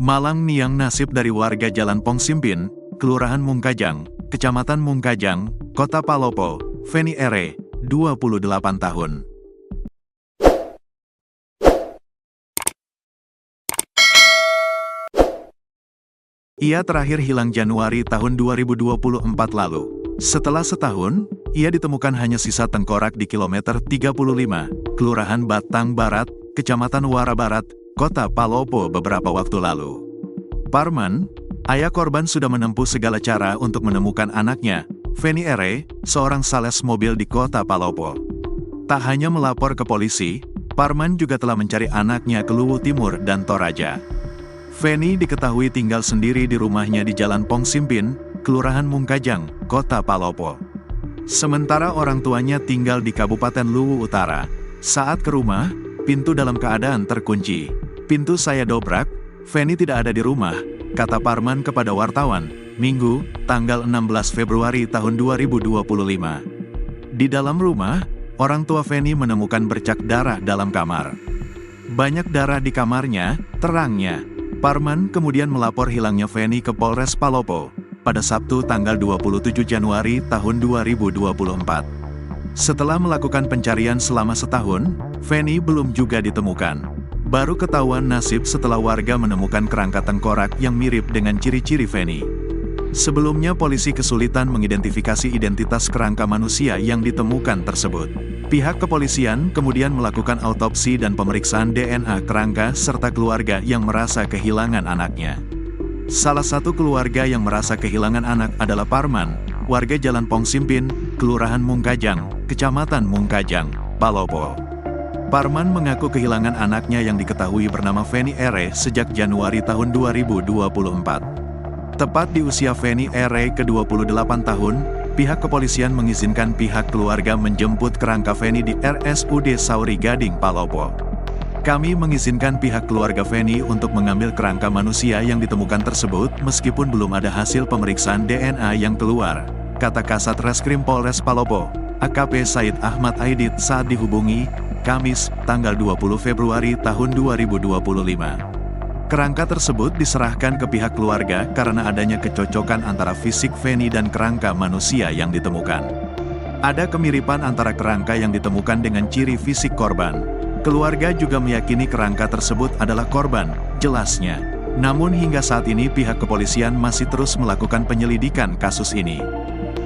Malang niang nasib dari warga Jalan Pongsimpin, Kelurahan Mungkajang, Kecamatan Mungkajang, Kota Palopo, Feni R., 28 tahun. Ia terakhir hilang Januari tahun 2024 lalu. Setelah setahun, ia ditemukan hanya sisa tengkorak di kilometer 35, Kelurahan Batang Barat, Kecamatan Wara Barat, Kota Palopo beberapa waktu lalu. Parman, ayah korban sudah menempuh segala cara untuk menemukan anaknya, Feni R., seorang sales mobil di Kota Palopo. Tak hanya melapor ke polisi, Parman juga telah mencari anaknya ke Luwu Timur dan Toraja. Feni diketahui tinggal sendiri di rumahnya di Jalan Pongsimpin, Kelurahan Mungkajang, Kota Palopo. Sementara orang tuanya tinggal di Kabupaten Luwu Utara. Saat ke rumah, pintu dalam keadaan terkunci. "Pintu saya dobrak, Feni tidak ada di rumah," kata Parman kepada wartawan, Minggu, tanggal 16 Februari tahun 2025. Di dalam rumah, orang tua Feni menemukan bercak darah dalam kamar. Banyak darah di kamarnya, terangnya. Parman kemudian melapor hilangnya Feni ke Polres Palopo pada Sabtu tanggal 27 Januari tahun 2024. Setelah melakukan pencarian selama setahun, Feni belum juga ditemukan. Baru ketahuan nasib setelah warga menemukan kerangka tengkorak yang mirip dengan ciri-ciri Feni. Sebelumnya polisi kesulitan mengidentifikasi identitas kerangka manusia yang ditemukan tersebut. Pihak kepolisian kemudian melakukan autopsi dan pemeriksaan DNA kerangka serta keluarga yang merasa kehilangan anaknya. Salah satu keluarga yang merasa kehilangan anak adalah Parman, warga Jalan Pongsimpin, Kelurahan Mungkajang, Kecamatan Mungkajang, Palopo. Parman mengaku kehilangan anaknya yang diketahui bernama Feni R. sejak Januari tahun 2024. Tepat di usia Feni R. ke-28 tahun, pihak kepolisian mengizinkan pihak keluarga menjemput kerangka Feni di RSUD Sauri Gading, Palopo. "Kami mengizinkan pihak keluarga Feni untuk mengambil kerangka manusia yang ditemukan tersebut meskipun belum ada hasil pemeriksaan DNA yang keluar," kata Kasat Reskrim Polres Palopo, AKP Said Ahmad Aidit saat dihubungi, Kamis, tanggal 20 Februari tahun 2025. Kerangka tersebut diserahkan ke pihak keluarga karena adanya kecocokan antara fisik Feni dan kerangka manusia yang ditemukan. Ada kemiripan antara kerangka yang ditemukan dengan ciri fisik korban. Keluarga juga meyakini kerangka tersebut adalah korban, jelasnya. Namun hingga saat ini pihak kepolisian masih terus melakukan penyelidikan kasus ini.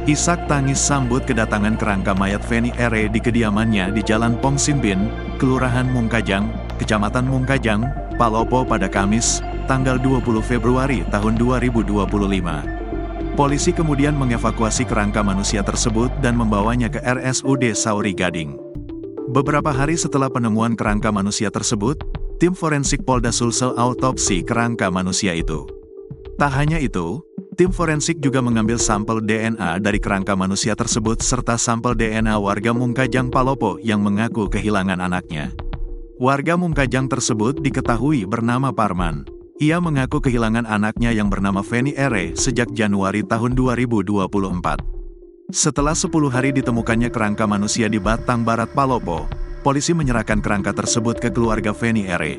Isak tangis sambut kedatangan kerangka mayat Feni R. di kediamannya di Jalan Pongsimpin, Kelurahan Mungkajang, Kecamatan Mungkajang, Palopo pada Kamis, tanggal 20 Februari tahun 2025. Polisi kemudian mengevakuasi kerangka manusia tersebut dan membawanya ke RSUD Sauri Gading. Beberapa hari setelah penemuan kerangka manusia tersebut, tim forensik Polda Sulsel autopsi kerangka manusia itu. Tak hanya itu, tim forensik juga mengambil sampel DNA dari kerangka manusia tersebut serta sampel DNA warga Mungkajang Palopo yang mengaku kehilangan anaknya. Warga Mungkajang tersebut diketahui bernama Parman. Ia mengaku kehilangan anaknya yang bernama Feni R. sejak Januari tahun 2024. Setelah 10 hari ditemukannya kerangka manusia di Batang Barat Palopo, polisi menyerahkan kerangka tersebut ke keluarga Feni R.